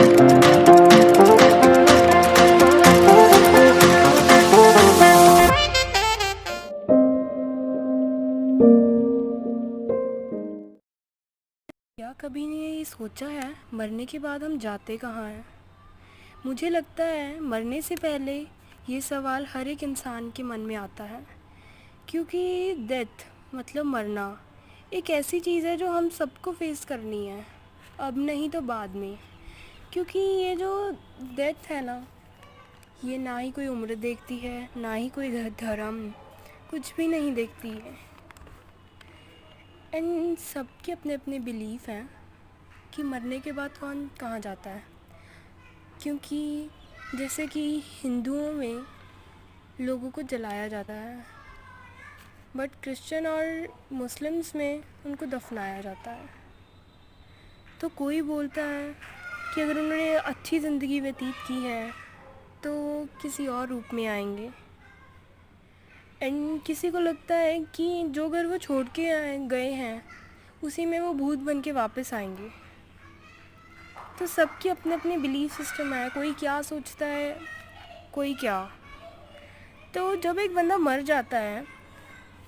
क्या कभी ने ये सोचा है मरने के बाद हम जाते कहाँ हैं? मुझे लगता है मरने से पहले ये सवाल हर एक इंसान के मन में आता है, क्योंकि डेथ मतलब मरना एक ऐसी चीज़ है जो हम सबको फेस करनी है, अब नहीं तो बाद में। क्योंकि ये जो डेथ है ना, ये ना ही कोई उम्र देखती है, ना ही कोई धर्म, कुछ भी नहीं देखती है। एंड सबके अपने अपने बिलीफ हैं कि मरने के बाद कौन कहाँ जाता है। क्योंकि जैसे कि हिंदुओं में लोगों को जलाया जाता है, बट क्रिश्चियन और मुस्लिम्स में उनको दफनाया जाता है। तो कोई बोलता है कि अगर उन्होंने अच्छी ज़िंदगी व्यतीत की है तो किसी और रूप में आएंगे। एंड किसी को लगता है कि जो घर वो छोड़ के गए हैं उसी में वो भूत बन के वापस आएंगे। तो सबकी अपने अपने बिलीफ सिस्टम है, कोई क्या सोचता है, कोई क्या। तो जब एक बंदा मर जाता है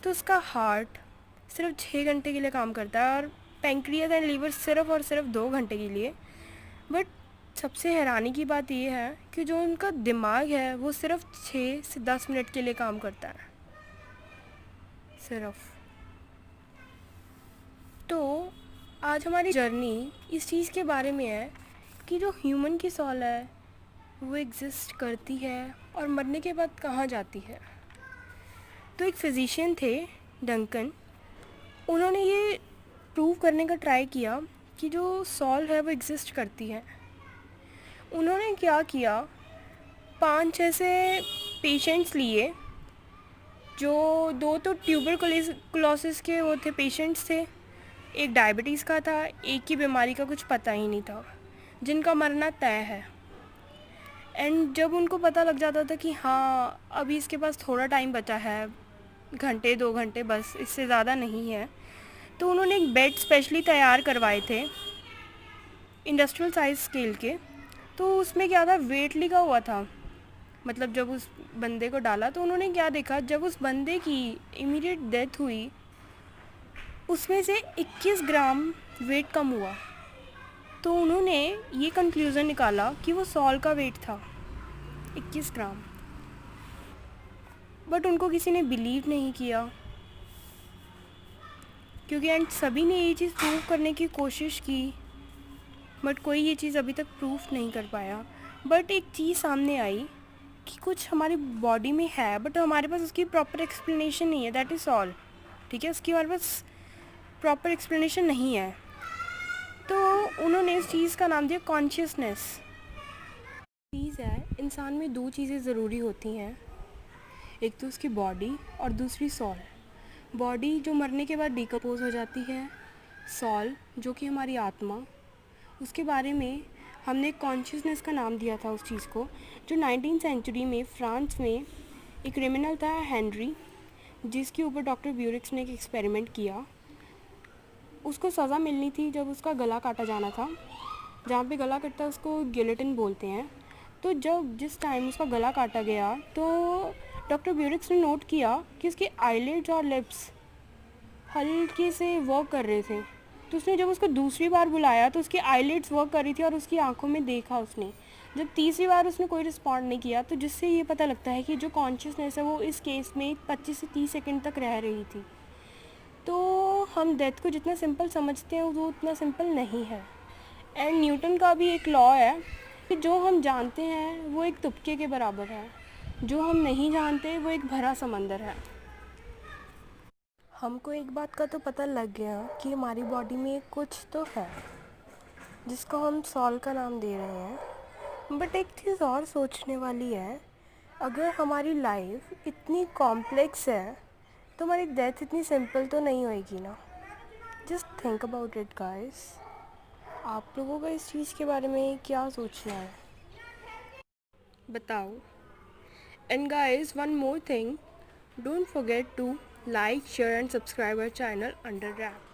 तो उसका हार्ट सिर्फ 6 घंटे के लिए काम करता है और पैंक्रियास एंड लीवर सिर्फ और सिर्फ 2 घंटे के लिए। बट सबसे हैरानी की बात यह है कि जो उनका दिमाग है वो सिर्फ 6 से 10 मिनट के लिए काम करता है सिर्फ। तो आज हमारी जर्नी इस चीज़ के बारे में है कि जो ह्यूमन की सॉल है वो एग्जिस्ट करती है और मरने के बाद कहाँ जाती है। तो एक फिजिशियन थे डंकन, उन्होंने ये प्रूव करने का ट्राई किया कि जो सॉल है वो एग्जिस्ट करती है। उन्होंने क्या किया, 5 ऐसे पेशेंट्स लिए जो 2 तो ट्यूबरकुलोसिस के वो थे पेशेंट्स थे, एक डायबिटीज़ का था, एक की बीमारी का कुछ पता ही नहीं था, जिनका मरना तय है। एंड जब उनको पता लग जाता था कि हाँ अभी इसके पास थोड़ा टाइम बचा है, घंटे 2 घंटे बस, इससे ज़्यादा नहीं है, तो उन्होंने एक बेड स्पेशली तैयार करवाए थे इंडस्ट्रियल साइज स्केल के। तो उसमें क्या था, वेट लिखा हुआ था। मतलब जब उस बंदे को डाला तो उन्होंने क्या देखा, जब उस बंदे की इमीडिएट डेथ हुई उसमें से 21 ग्राम वेट कम हुआ। तो उन्होंने ये कंक्लूज़न निकाला कि वो सॉल का वेट था 21 ग्राम। बट उनको किसी ने बिलीव नहीं किया, क्योंकि एंड सभी ने ये चीज़ प्रूव करने की कोशिश की, बट कोई ये चीज़ अभी तक प्रूफ नहीं कर पाया। बट एक चीज़ सामने आई कि कुछ हमारी बॉडी में है, बट हमारे पास उसकी प्रॉपर एक्सप्लेनेशन नहीं है, दैट इज़ ऑल। ठीक है, उसकी हमारे पास प्रॉपर एक्सप्लेनेशन नहीं है। तो उन्होंने इस चीज़ का नाम दिया कॉन्शियसनेस। चीज़ है, इंसान में 2 चीज़ें ज़रूरी होती हैं, एक तो उसकी बॉडी और दूसरी सॉल। बॉडी जो मरने के बाद डिकम्पोज हो जाती है, सॉल जो कि हमारी आत्मा, उसके बारे में हमने कॉन्शियसनेस का नाम दिया था उस चीज़ को। जो 19वीं सेंचुरी में फ्रांस में एक क्रिमिनल था हेनरी, जिसके ऊपर डॉक्टर ब्यूरिक्स ने एक एक्सपेरिमेंट किया। उसको सज़ा मिलनी थी जब उसका गला काटा जाना था, जहाँ पे गला कटता है उसको गिलोटिन बोलते हैं। तो जिस टाइम उसका गला काटा गया तो डॉक्टर ब्यूरिक्स ने नोट किया कि उसके आईलिड्स और लिप्स हल्के से वर्क कर रहे थे। तो उसने जब उसको दूसरी बार बुलाया तो उसकी आईलिड्स वर्क कर रही थी और उसकी आंखों में देखा उसने। जब तीसरी बार उसने कोई रिस्पॉन्ड नहीं किया, तो जिससे ये पता लगता है कि जो कॉन्शियसनेस है वो इस केस में 25 से 30 सेकंड तक रह रही थी। तो हम डेथ को जितना सिंपल समझते हैं वो उतना सिंपल नहीं है। एंड न्यूटन का भी एक लॉ है कि जो हम जानते हैं वो एक तुपके के बराबर है, जो हम नहीं जानते वो एक भरा समंदर है। हमको एक बात का तो पता लग गया कि हमारी बॉडी में कुछ तो है जिसको हम सॉल का नाम दे रहे हैं। बट एक चीज़ और सोचने वाली है, अगर हमारी लाइफ इतनी कॉम्प्लेक्स है तो हमारी डेथ इतनी सिंपल तो नहीं होएगी ना। Just think about it guys. आप लोगों का इस चीज़ के बारे में क्या सोचना है, बताओ। And guys, one more thing, don't forget to like, share and subscribe our channel under wrap.